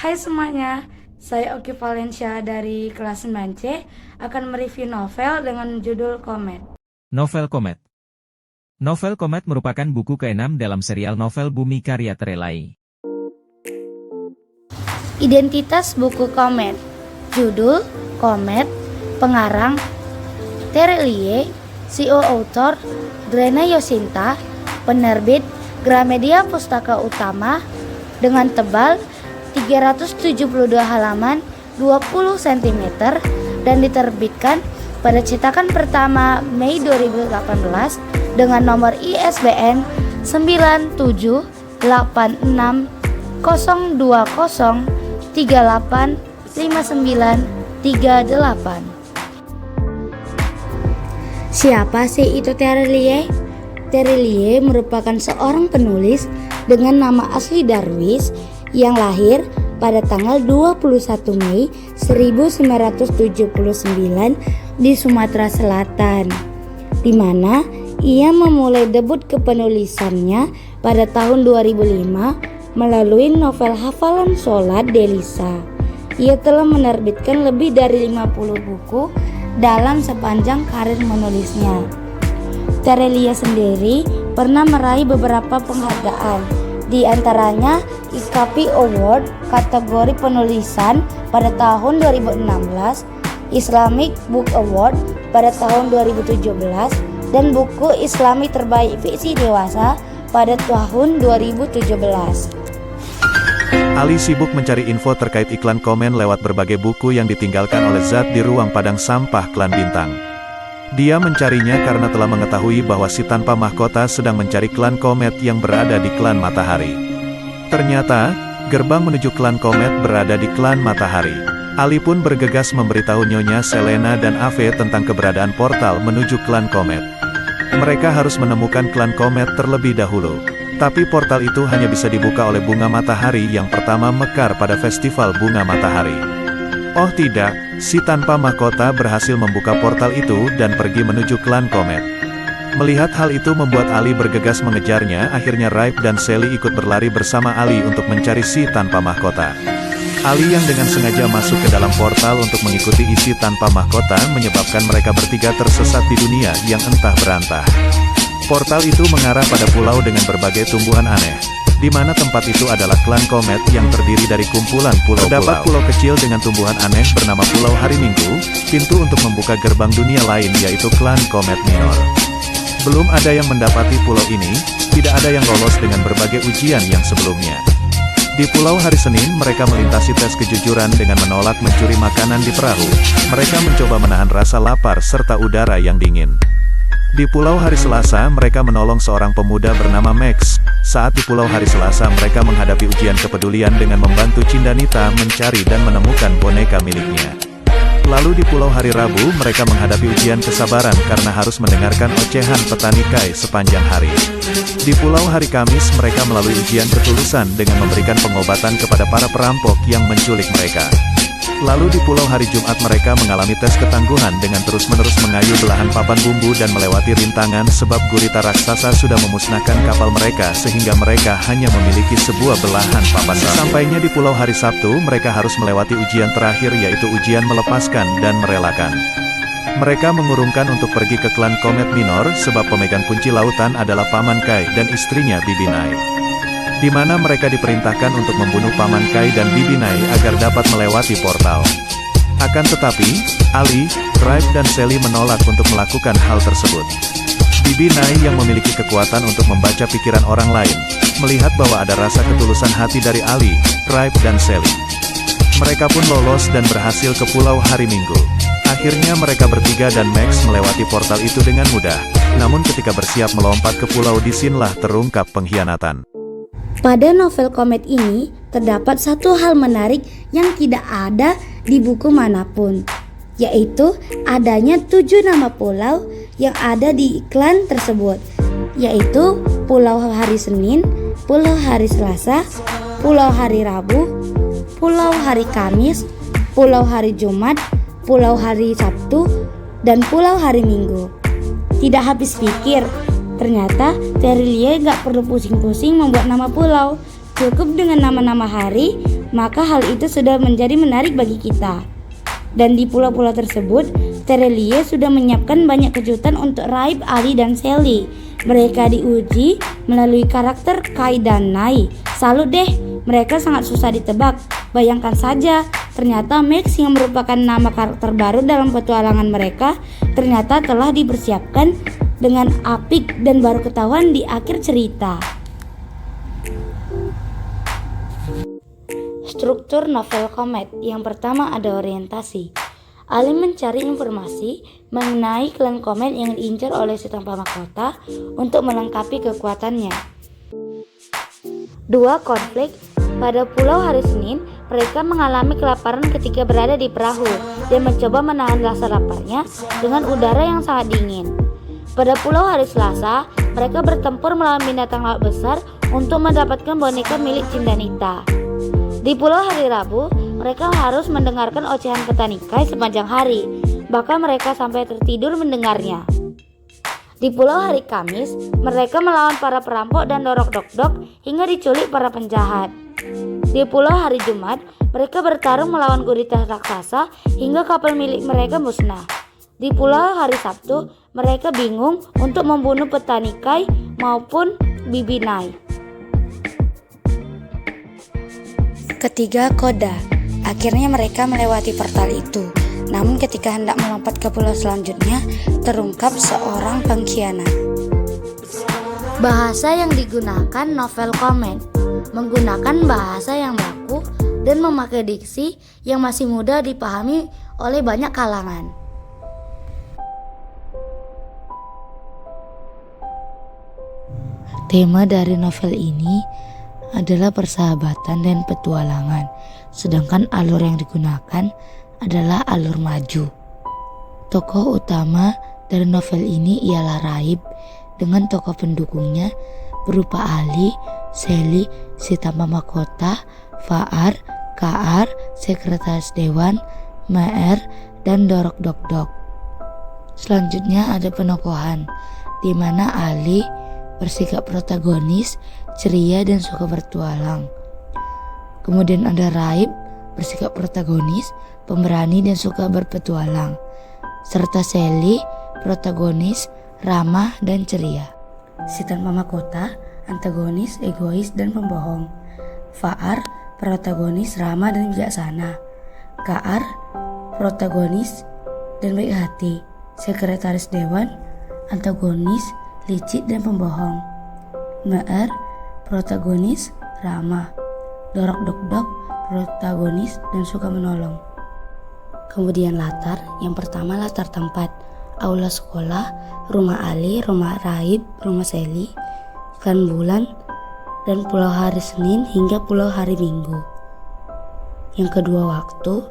Hai semuanya, saya Oki Valencia dari kelas 9C akan mereview novel dengan judul Komet. Novel Komet. Novel Komet merupakan buku ke-6 dalam serial novel Bumi karya Terelai. Identitas buku Komet. Judul Komet, pengarang Terelie, CEO author Drena Yosinta, penerbit Gramedia Pustaka Utama, dengan tebal 372 halaman 20 cm dan diterbitkan pada cetakan pertama Mei 2018 dengan nomor ISBN 978620385938. Siapa sih itu Terelie? Terelie merupakan seorang penulis dengan nama asli Darwis yang lahir pada tanggal 21 Mei 1979 di Sumatera Selatan, di mana ia memulai debut kepenulisannya pada tahun 2005 melalui novel Hafalan Sholat Delisa. Ia telah menerbitkan lebih dari 50 buku dalam sepanjang karir menulisnya. Terelie sendiri pernah meraih beberapa penghargaan, di antaranya IKP Award kategori penulisan pada tahun 2016, Islamic Book Award pada tahun 2017, dan buku Islami terbaik fiksi dewasa pada tahun 2017. Ali sibuk mencari info terkait iklan komen lewat berbagai buku yang ditinggalkan oleh Zat di ruang padang sampah Klan Bintang. Dia mencarinya karena telah mengetahui bahwa si tanpa mahkota sedang mencari klan Komet yang berada di klan Matahari. Ternyata, gerbang menuju klan Komet berada di klan Matahari. Ali pun bergegas memberitahu Nyonya Selena dan Ave tentang keberadaan portal menuju klan Komet. Mereka harus menemukan klan Komet terlebih dahulu. Tapi portal itu hanya bisa dibuka oleh bunga matahari yang pertama mekar pada festival bunga matahari. Oh tidak, si tanpa mahkota berhasil membuka portal itu dan pergi menuju klan Komet. Melihat hal itu membuat Ali bergegas mengejarnya. Akhirnya Raib dan Sally ikut berlari bersama Ali untuk mencari si tanpa mahkota. Ali yang dengan sengaja masuk ke dalam portal untuk mengikuti isi tanpa mahkota menyebabkan mereka bertiga tersesat di dunia yang entah berantah. Portal itu mengarah pada pulau dengan berbagai tumbuhan aneh, di mana tempat itu adalah klan Komet yang terdiri dari kumpulan pulau-pulau. Terdapat pulau kecil dengan tumbuhan aneh bernama Pulau Hari Minggu, pintu untuk membuka gerbang dunia lain yaitu klan Komet Minor. Belum ada yang mendapati pulau ini, tidak ada yang lolos dengan berbagai ujian yang sebelumnya. Di Pulau Hari Senin mereka melintasi tes kejujuran dengan menolak mencuri makanan di perahu. Mereka mencoba menahan rasa lapar serta udara yang dingin. Di Pulau Hari Selasa mereka menolong seorang pemuda bernama Max. Saat di Pulau Hari Selasa mereka menghadapi ujian kepedulian dengan membantu Cindanita mencari dan menemukan boneka miliknya. Lalu di Pulau Hari Rabu mereka menghadapi ujian kesabaran karena harus mendengarkan ocehan petani kai sepanjang hari. Di Pulau Hari Kamis mereka melalui ujian ketulusan dengan memberikan pengobatan kepada para perampok yang menculik mereka. Lalu di Pulau Hari Jumat mereka mengalami tes ketangguhan dengan terus-menerus mengayuh belahan papan bumbu dan melewati rintangan sebab gurita raksasa sudah memusnahkan kapal mereka sehingga mereka hanya memiliki sebuah belahan papan bambu. Sampainya di Pulau Hari Sabtu mereka harus melewati ujian terakhir yaitu ujian melepaskan dan merelakan. Mereka mengurungkan untuk pergi ke klan Komet Minor sebab pemegang kunci lautan adalah Paman Kai dan istrinya Bibi Nai, di mana mereka diperintahkan untuk membunuh Paman Kai dan Bibi Nai agar dapat melewati portal. Akan tetapi, Ali, Raib dan Sally menolak untuk melakukan hal tersebut. Bibi Nai yang memiliki kekuatan untuk membaca pikiran orang lain, melihat bahwa ada rasa ketulusan hati dari Ali, Raib dan Sally. Mereka pun lolos dan berhasil ke Pulau Hari Minggu. Akhirnya mereka bertiga dan Max melewati portal itu dengan mudah. Namun ketika bersiap melompat ke pulau disinilah terungkap pengkhianatan. Pada novel Komet ini, terdapat satu hal menarik yang tidak ada di buku manapun, yaitu adanya 7 nama pulau yang ada di iklan tersebut, yaitu Pulau Hari Senin, Pulau Hari Selasa, Pulau Hari Rabu, Pulau Hari Kamis, Pulau Hari Jumat, Pulau Hari Sabtu, dan Pulau Hari Minggu. Tidak habis pikir, ternyata Terelie gak perlu pusing-pusing membuat nama pulau. Cukup dengan nama-nama hari, maka hal itu sudah menjadi menarik bagi kita. Dan di pulau-pulau tersebut, Terelie sudah menyiapkan banyak kejutan untuk Raib, Ali, dan Sally. Mereka diuji melalui karakter Kai dan Nai. Salut deh, mereka sangat susah ditebak. Bayangkan saja, ternyata Max yang merupakan nama karakter baru dalam petualangan mereka ternyata telah dipersiapkan dengan apik dan baru ketahuan di akhir cerita. Struktur novel Comet. Yang pertama ada orientasi. Ali mencari informasi mengenai klan Comet yang diincar oleh si tanpa mahkota untuk melengkapi kekuatannya. 2. Konflik. Pada Pulau Hari Senin, mereka mengalami kelaparan ketika berada di perahu dan mencoba menahan rasa laparnya dengan udara yang sangat dingin. Pada Pulau Hari Selasa, mereka bertempur melawan binatang laut besar untuk mendapatkan boneka milik Cindanita. Di Pulau Hari Rabu, mereka harus mendengarkan ocehan petanikai sepanjang hari, bahkan mereka sampai tertidur mendengarnya. Di Pulau Hari Kamis, mereka melawan para perampok dan dorok dok-dok hingga diculik para penjahat. Di Pulau Hari Jumat, mereka bertarung melawan gurita raksasa hingga kapal milik mereka musnah. Di Pulau Hari Sabtu, mereka bingung untuk membunuh petanikai maupun Bibinai. Ketiga, Koda. Akhirnya mereka melewati portal itu. Namun ketika hendak melompat ke pulau selanjutnya, terungkap seorang pengkhianat. Bahasa yang digunakan novel Comet menggunakan bahasa yang baku dan memakai diksi yang masih mudah dipahami oleh banyak kalangan. Tema dari novel ini adalah persahabatan dan petualangan, sedangkan alur yang digunakan adalah alur maju. Tokoh utama dari novel ini ialah Raib dengan tokoh pendukungnya berupa Ali, Sally, si tanpa mahkota, Faar, Kaar, sekretaris dewan, Meer, dan Dorok Dok-Dok. Selanjutnya ada penokohan, di mana Ali bersikap protagonis, ceria dan suka bertualang. Kemudian ada Raib, bersikap protagonis, pemberani dan suka berpetualang. Serta Sally, protagonis, ramah dan ceria. Si tanpa mahkota, antagonis, egois dan pembohong. Faar, protagonis, ramah dan bijaksana. Kaar, protagonis dan baik hati. Sekretaris dewan, antagonis, licik dan pembohong. Meer, protagonis, ramah. Dorok Dok-Dok, protagonis dan suka menolong. Kemudian latar, yang pertama latar tempat, aula sekolah, rumah Ali, rumah Raib, rumah Sally, klan bulan, dan pulau hari Senin hingga pulau hari Minggu. Yang kedua waktu,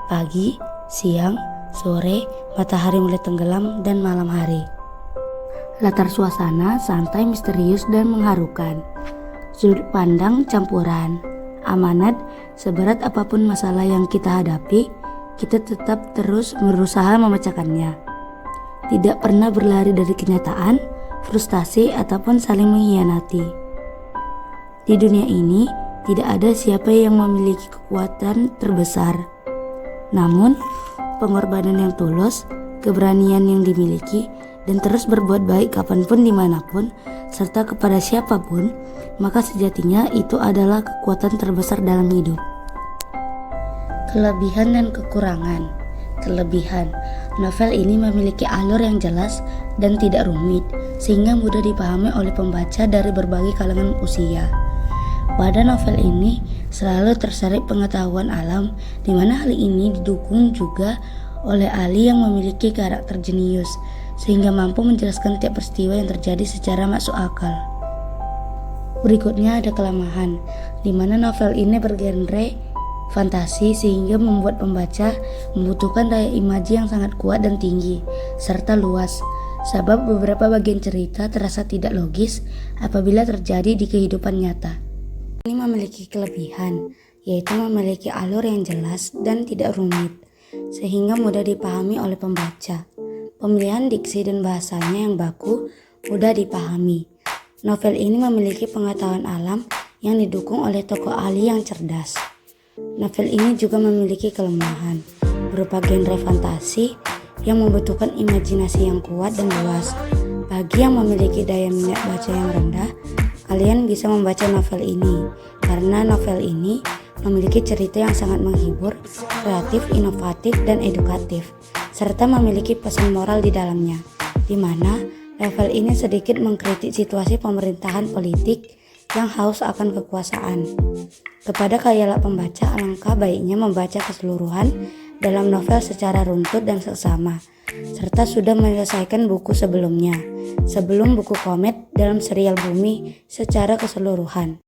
pagi, siang, sore, matahari mulai tenggelam, dan malam hari. Latar suasana santai, misterius, dan mengharukan. Sudut pandang campuran. Amanat, seberat apapun masalah yang kita hadapi, kita tetap terus berusaha memecahkannya. Tidak pernah berlari dari kenyataan, frustasi, ataupun saling mengkhianati. Di dunia ini, tidak ada siapa yang memiliki kekuatan terbesar. Namun, pengorbanan yang tulus, keberanian yang dimiliki, dan terus berbuat baik kapanpun dimanapun, serta kepada siapapun, maka sejatinya itu adalah kekuatan terbesar dalam hidup. Kelebihan dan kekurangan. Kelebihan, novel ini memiliki alur yang jelas dan tidak rumit, sehingga mudah dipahami oleh pembaca dari berbagai kalangan usia. Pada novel ini selalu terselip pengetahuan alam, di mana hal ini didukung juga oleh Ali yang memiliki karakter jenius, sehingga mampu menjelaskan tiap peristiwa yang terjadi secara masuk akal. Berikutnya ada kelemahan, di mana novel ini bergenre fantasi sehingga membuat pembaca membutuhkan daya imaji yang sangat kuat dan tinggi, serta luas, sebab beberapa bagian cerita terasa tidak logis apabila terjadi di kehidupan nyata. Ini memiliki kelebihan, yaitu memiliki alur yang jelas dan tidak rumit, sehingga mudah dipahami oleh pembaca. Pemilihan diksi dan bahasanya yang baku mudah dipahami. Novel ini memiliki pengetahuan alam yang didukung oleh tokoh ahli yang cerdas. Novel ini juga memiliki kelemahan berupa genre fantasi yang membutuhkan imajinasi yang kuat dan luas. Bagi yang memiliki daya minat baca yang rendah, kalian bisa membaca novel ini karena novel ini memiliki cerita yang sangat menghibur, kreatif, inovatif, dan edukatif, serta memiliki pesan moral di dalamnya, di mana novel ini sedikit mengkritik situasi pemerintahan politik yang haus akan kekuasaan. Kepada khayalak pembaca, alangkah baiknya membaca keseluruhan dalam novel secara runtut dan seksama, serta sudah menyelesaikan buku sebelumnya, sebelum buku Komet dalam serial Bumi secara keseluruhan.